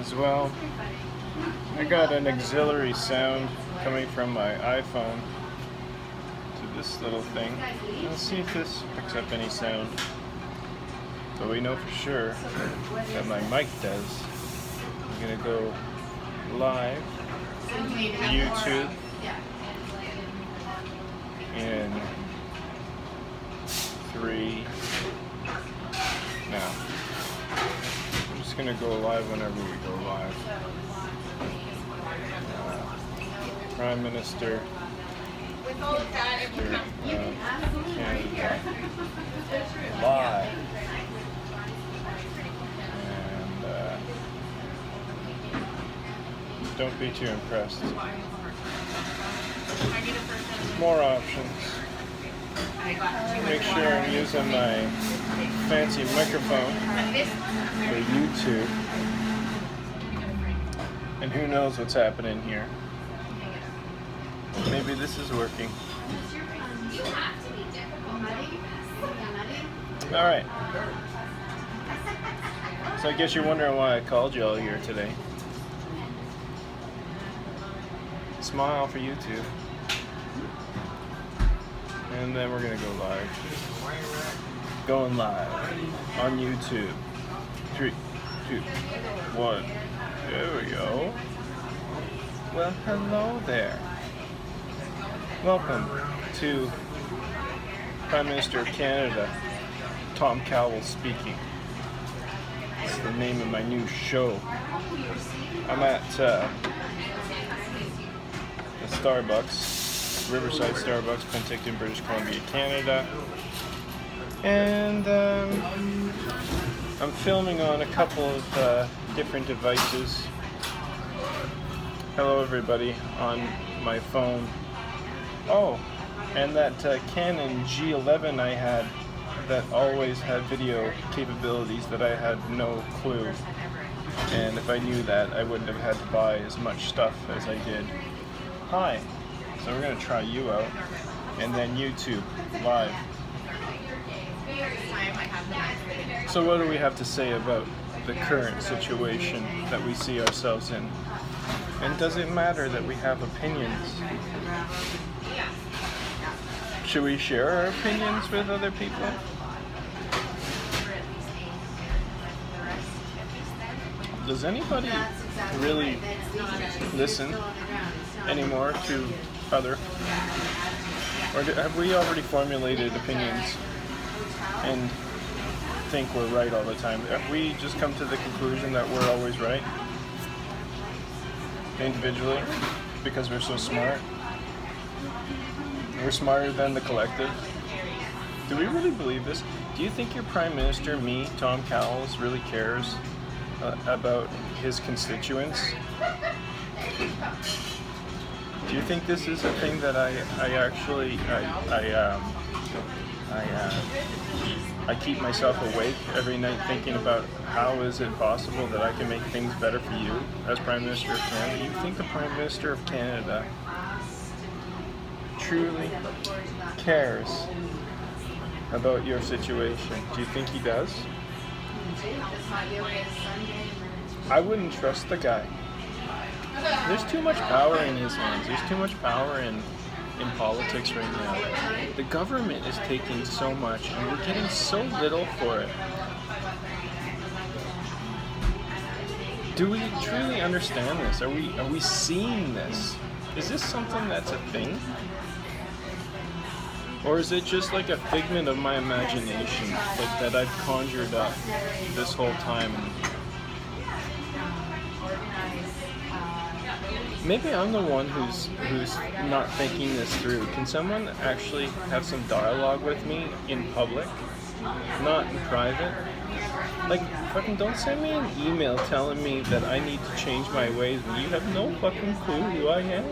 as well. I got an auxiliary sound coming from my iPhone to this little thing. Let's see if this picks up any sound. But we know for sure that my mic does. I'm gonna go live YouTube in 3 now. I'm just gonna go live whenever we go live. Prime Minister Canada live, and don't be too impressed. More options. Make sure I'm using my fancy microphone for YouTube. And who knows what's happening here. Maybe this is working. Alright. So I guess you're wondering why I called you all here today. Smile for YouTube. And then we're gonna go live. Going live on YouTube. 3, 2, 1. There we go. Well, hello there. Welcome to Prime Minister of Canada, Tom Cowles speaking. It's the name of my new show. I'm at the Starbucks, Riverside Starbucks, Penticton, British Columbia, Canada. And I'm filming on a couple of different devices. Hello everybody on my phone. Oh, and that Canon G11 I had that always had video capabilities that I had no clue. And if I knew that, I wouldn't have had to buy as much stuff as I did. Hi. So we're going to try you out. And then YouTube live. So what do we have to say about the current situation that we see ourselves in? And does it matter that we have opinions? Should we share our opinions with other people? Does anybody really listen anymore to other? Or have we already formulated opinions and think we're right all the time? Have we just come to the conclusion that we're always right? Individually? Because we're so smart? We're smarter than the collective. Do we really believe this? Do you think your Prime Minister, me, Tom Cowles, really cares about his constituents? Do you think this is a thing that I keep myself awake every night thinking about how is it possible that I can make things better for you as Prime Minister of Canada? You think the Prime Minister of Canada truly cares about your situation? Do you think he does? I wouldn't trust the guy. There's too much power in his hands. There's too much power in politics right now. The government is taking so much and we're getting so little for it. Do we truly understand this? Are we seeing this? Is this something that's a thing? Or is it just like a figment of my imagination that I've conjured up this whole time? Maybe I'm the one who's not thinking this through. Can someone actually have some dialogue with me in public, not in private? Like, fucking don't send me an email telling me that I need to change my ways when you have no fucking clue who I am.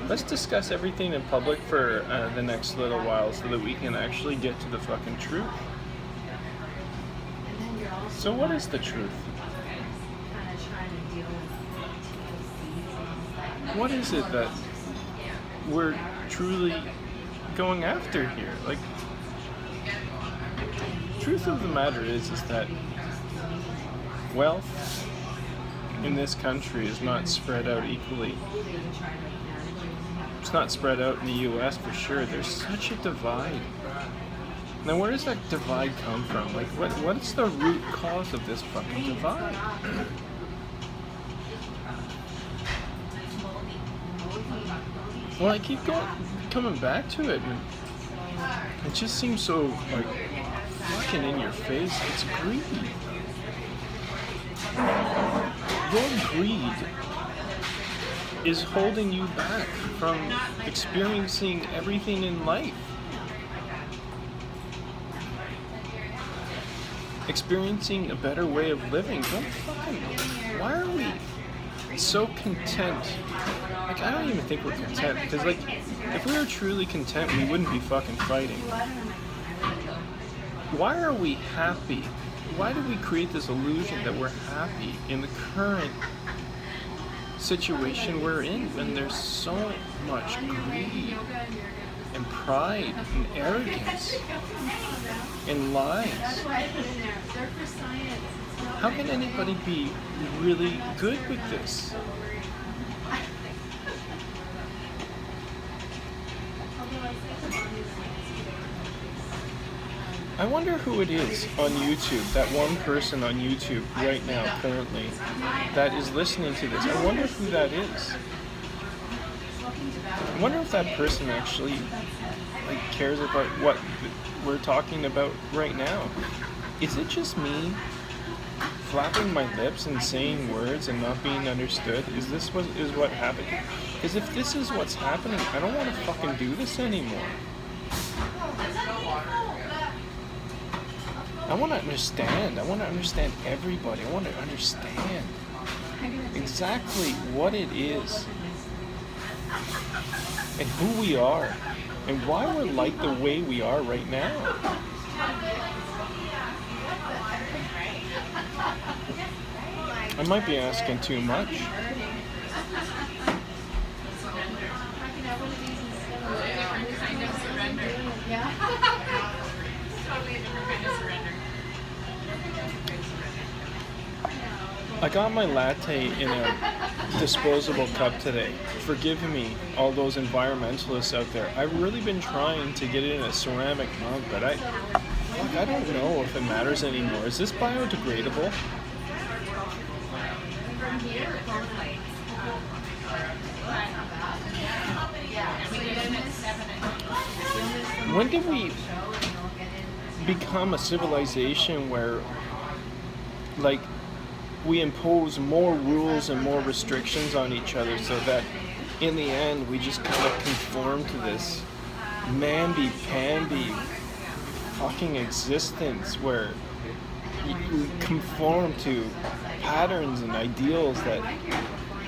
Let's discuss everything in public for the next little while so that we can actually get to the fucking truth. So what is the truth? What is it that we're truly going after here? Like, truth of the matter is that wealth in this country is not spread out equally. It's not spread out in the US for sure. There's such a divide. Now where does that divide come from? Like what is the root cause of this fucking divide? Well, I keep coming back to it, and it just seems so like fucking in your face. It's greed. Your greed is holding you back from experiencing everything in life. Experiencing a better way of living. Why are we so content? Like, I don't even think we're content, because like, if we were truly content, we wouldn't be fucking fighting. Why are we happy? Why do we create this illusion that we're happy in the current situation we're in, when there's so much greed and pride and arrogance and lies? How can anybody be really good with this? I wonder who it is on YouTube, that one person on YouTube right now, currently, that is listening to this. I wonder who that is. I wonder if that person actually like cares about what we're talking about right now. Is it just me flapping my lips and saying words and not being understood? Is this what is what happened? Because if this is what's happening, I don't want to fucking do this anymore. I want to understand. I want to understand everybody. I want to understand exactly what it is and who we are and why we're like the way we are right now. I might be asking too much. I got my latte in a disposable cup today. Forgive me, all those environmentalists out there. I've really been trying to get it in a ceramic mug, but I don't know if it matters anymore. Is this biodegradable? When did we become a civilization where, like, we impose more rules and more restrictions on each other, so that in the end we just kind of conform to this mamby-pamby fucking existence where you conform to patterns and ideals that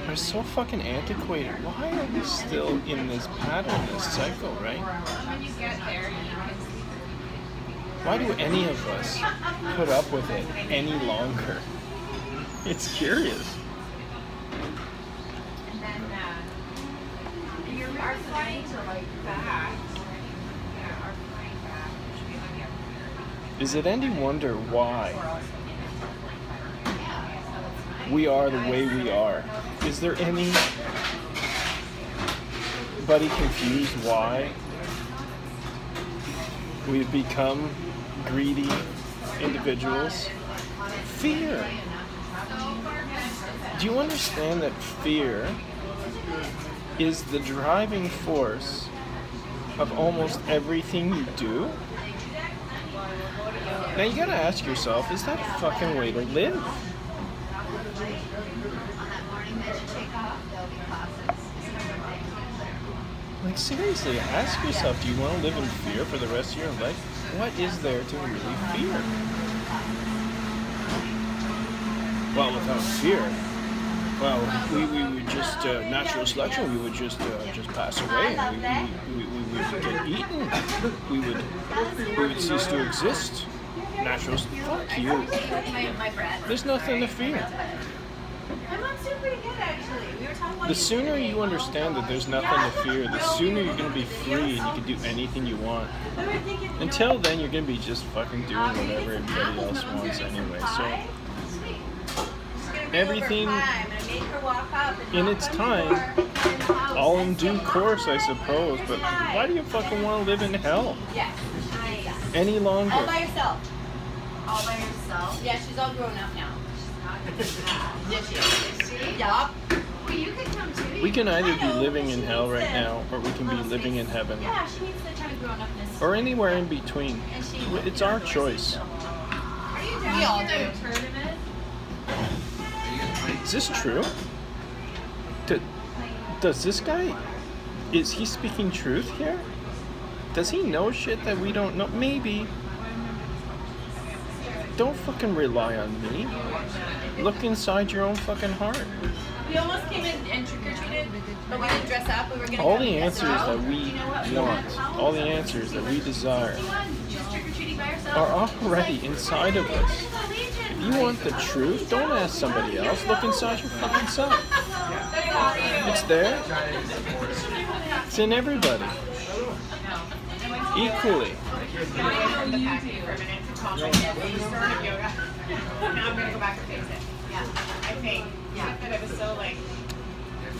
are so fucking antiquated? Why are we still in this pattern, this cycle, right? Why do any of us put up with it any longer? It's curious. Is it any wonder why we are the way we are? Is there anybody confused why we've become greedy individuals? Fear. Do you understand that fear is the driving force of almost everything you do? Now you gotta ask yourself, is that a fucking way to live? Like, seriously, ask yourself, do you want to live in fear for the rest of your life? What is there to really fear? Well, without fear, well, we would just, natural selection, we would just pass away, and we would get eaten. We would cease to exist. Natural, fuck you. There's nothing to fear. The sooner you understand that there's nothing to fear, the sooner you're going to be free and you can do anything you want. Until then, you're going to be just fucking doing whatever everybody else wants anyway. So everything in its time, all in due course, I suppose. But why do you fucking want to live in hell any longer? All by yourself. All by yourself? Yeah, she's all grown up now. Yes, she is. Yup. Well, you can come too. We can either be living in hell right now, or we can be living in heaven. Yeah, she needs the kind of grown-upness. Or anywhere in between. It's our choice. We all do. Is this true? Does this guy, is he speaking truth here? Does he know shit that we don't know? Maybe. Don't fucking rely on me. Look inside your own fucking heart. We almost came in and trick-or-treated, but we didn't dress up. We were gonna all the answers that we want, all the answers that we desire are already inside of us. If you want the truth, don't ask somebody else. Look inside your fucking self. It's there. It's in everybody. Equally. Now I'm gonna go back and fix it. Yeah, I think. Yeah, but it was so like,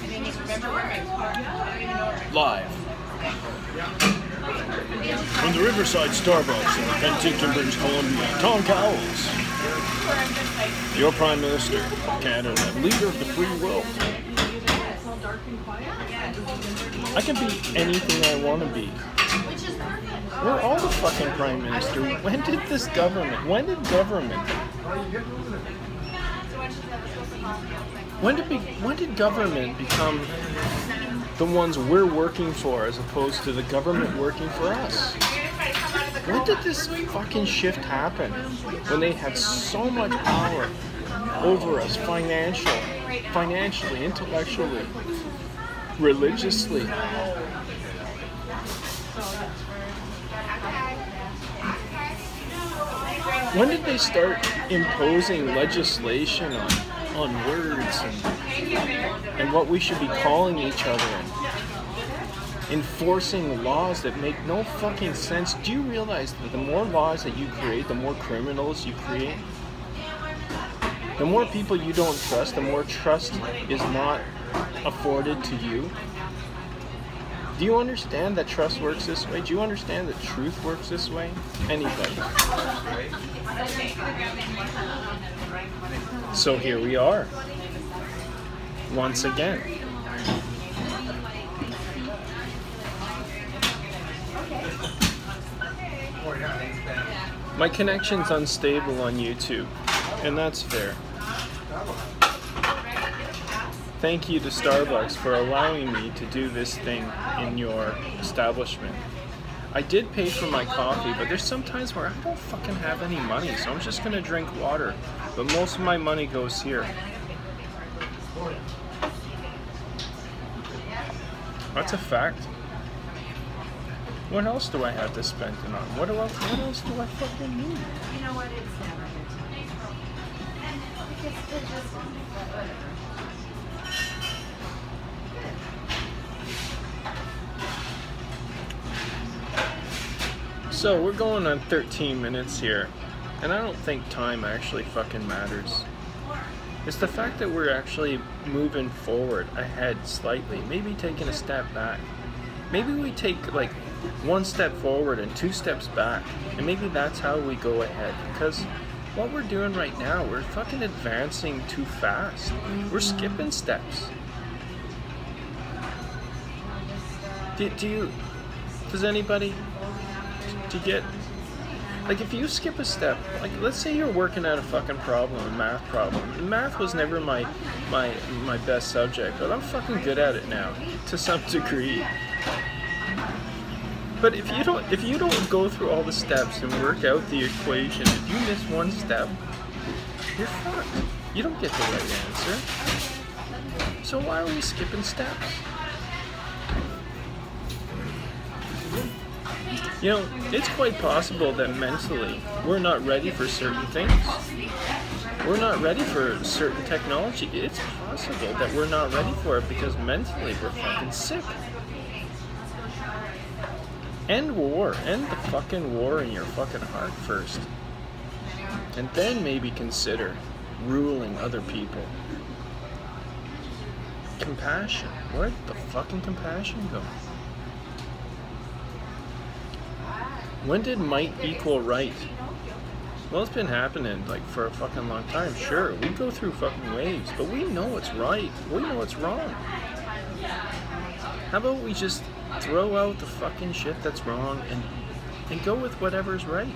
I didn't even remember where my car. I don't even know where my Live. From the Riverside Starbucks in Penticton, British Columbia, Tom Cowles, your Prime Minister of Canada, leader of the free world. I can be anything I want to be. We're all the fucking Prime Minister. When did government become the ones we're working for as opposed to the government working for us? When did this fucking shift happen? When they had so much power over us financially, intellectually, religiously. When did they start imposing legislation on words and what we should be calling each other and enforcing laws that make no fucking sense? Do you realize that the more laws that you create, the more criminals you create? The more people you don't trust, the more trust is not afforded to you. Do you understand that trust works this way? Do you understand that truth works this way? Anybody. So here we are. Once again. My connection's unstable on YouTube, and that's fair. Thank you to Starbucks for allowing me to do this thing in your establishment. I did pay for my coffee, but there's some times where I don't fucking have any money, so I'm just gonna drink water. But most of my money goes here. That's a fact. What else do I have to spend it on? What else do I fucking need? You know what? It's never good. So we're going on 13 minutes here, and I don't think time actually fucking matters. It's the fact that we're actually moving forward, ahead slightly, maybe taking a step back. Maybe we take like one step forward and 2 steps back, and maybe that's how we go ahead, because what we're doing right now, we're fucking advancing too fast. We're skipping steps. Does anybody, do you get, like if you skip a step, like let's say you're working out a fucking problem, a math problem. And math was never my best subject, but I'm fucking good at it now, to some degree. But if you don't go through all the steps and work out the equation, if you miss one step, you're fucked. You don't get the right answer. So why are we skipping steps? You know, it's quite possible that mentally we're not ready for certain things. We're not ready for certain technology. It's possible that we're not ready for it because mentally we're fucking sick. End war. End the fucking war in your fucking heart first. And then maybe consider ruling other people. Compassion. Where'd the fucking compassion go? When did might equal right? Well, it's been happening like for a fucking long time. Sure, we go through fucking waves, but we know what's right. We know what's wrong. How about we just throw out the fucking shit that's wrong and go with whatever's right?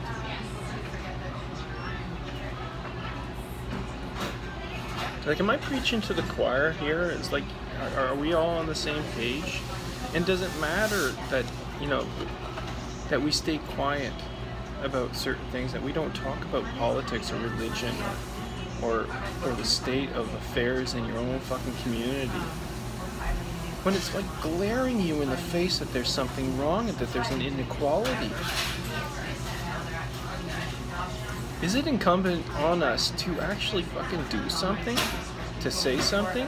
Like, am I preaching to the choir here? It's like, are we all on the same page? And does it matter that, you know, that we stay quiet about certain things, that we don't talk about politics or religion or the state of affairs in your own fucking community? When it's like glaring you in the face that there's something wrong and that there's an inequality. Is it incumbent on us to actually fucking do something? To say something?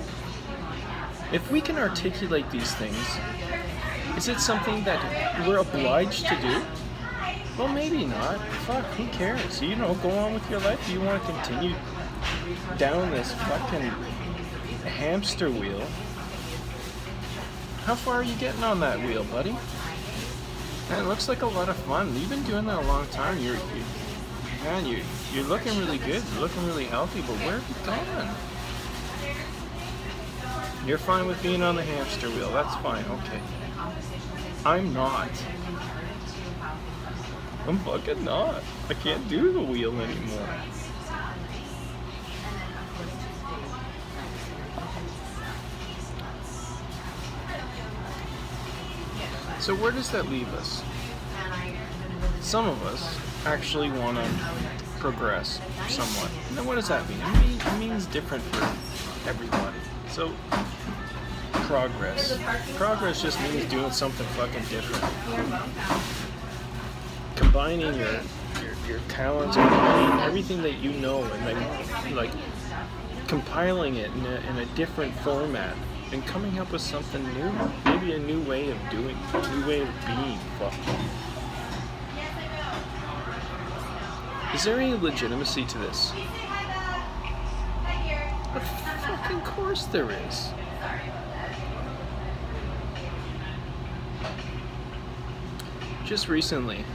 If we can articulate these things, is it something that we're obliged to do? Well, maybe not. Fuck, who cares? You know, go on with your life. You want to continue down this fucking hamster wheel. How far are you getting on that wheel, buddy? Man, it looks like a lot of fun. You've been doing that a long time. You're looking really good. You're looking really healthy, but where have you gone? You're fine with being on the hamster wheel. That's fine. Okay. I'm not. I'm fucking not. I can't do the wheel anymore. So where does that leave us? Some of us actually want to progress somewhat. Now what does that mean? It means different for everybody. So progress. Progress just means doing something fucking different. Combining your talents, combining everything that you know, and then like compiling it in a different format and coming up with something new. Maybe a new way of doing, a new way of being. Fuck. Is there any legitimacy to this? Of fucking course there is. Just recently,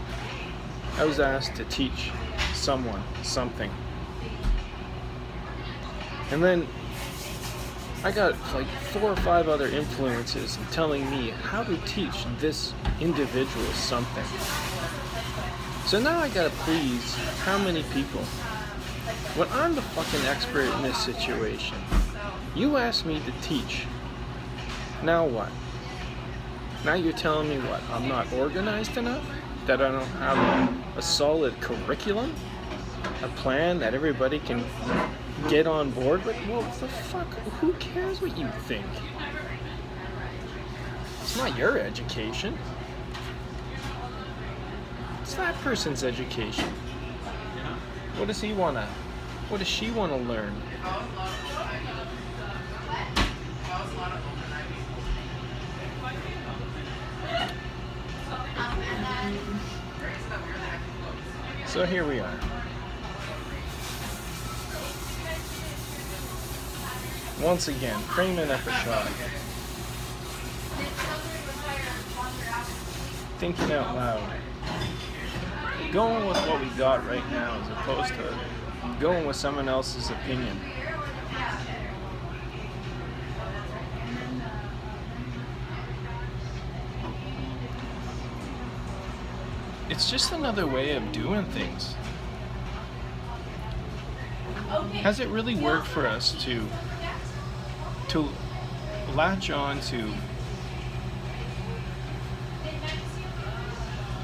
I was asked to teach someone something. And then I got like 4 or 5 other influences telling me how to teach this individual something. So now I gotta please how many people? When I'm the fucking expert in this situation, you asked me to teach. Now what? Now you're telling me what? I'm not organized enough? That I don't have a solid curriculum? A plan that everybody can get on board with? Well, the fuck? Who cares what you think? It's not your education. It's that person's education. What does he wanna? What does she wanna learn? So here we are. Once again, framing up a shot. Thinking out loud. Going with what we got right now as opposed to going with someone else's opinion. It's just another way of doing things. Has it really worked for us to latch on to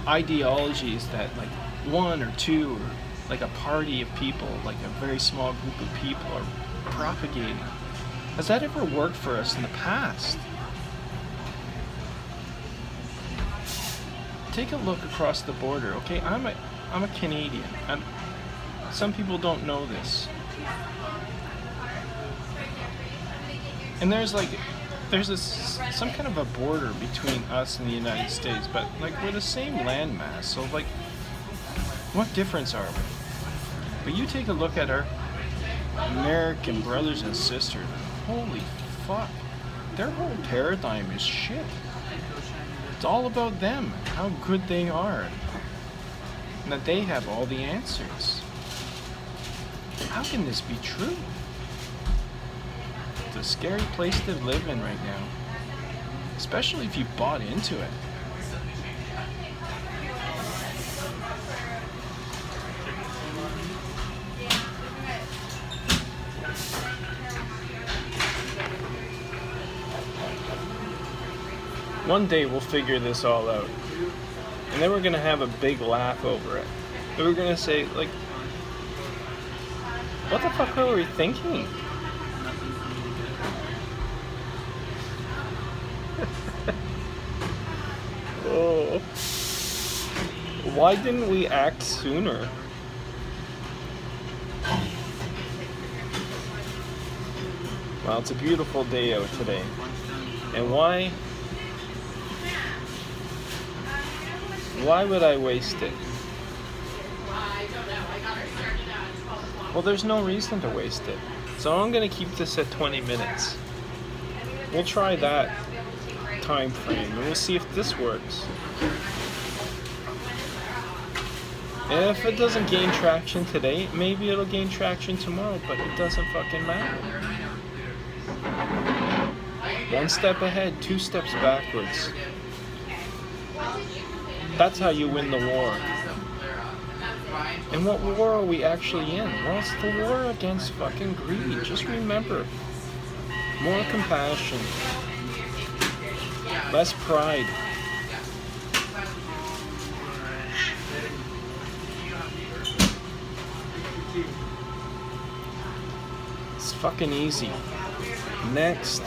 ideologies that like 1 or 2 or like a party of people, like a very small group of people are propagating? Has that ever worked for us in the past? Take a look across the border, okay? I'm a Canadian, and some people don't know this. And there's some kind of a border between us and the United States, but like we're the same landmass, so like what difference are we? But you take a look at our American brothers and sisters, holy fuck, their whole paradigm is shit. It's all about them, how good they are, and that they have all the answers. How can this be true? It's a scary place to live in right now, especially if you bought into it. One day we'll figure this all out. And then we're gonna have a big laugh over it. And we're gonna say, like, what the fuck were we thinking? Oh. Why didn't we act sooner? Well, it's a beautiful day out today. And why would I waste it? Well, there's no reason to waste it. So I'm going to keep this at 20 minutes. We'll try that time frame and we'll see if this works. And if it doesn't gain traction today, maybe it'll gain traction tomorrow, but it doesn't fucking matter. One step ahead, 2 steps backwards. That's how you win the war. And what war are we actually in? Well, it's the war against fucking greed. Just remember. More compassion. Less pride. It's fucking easy. Next.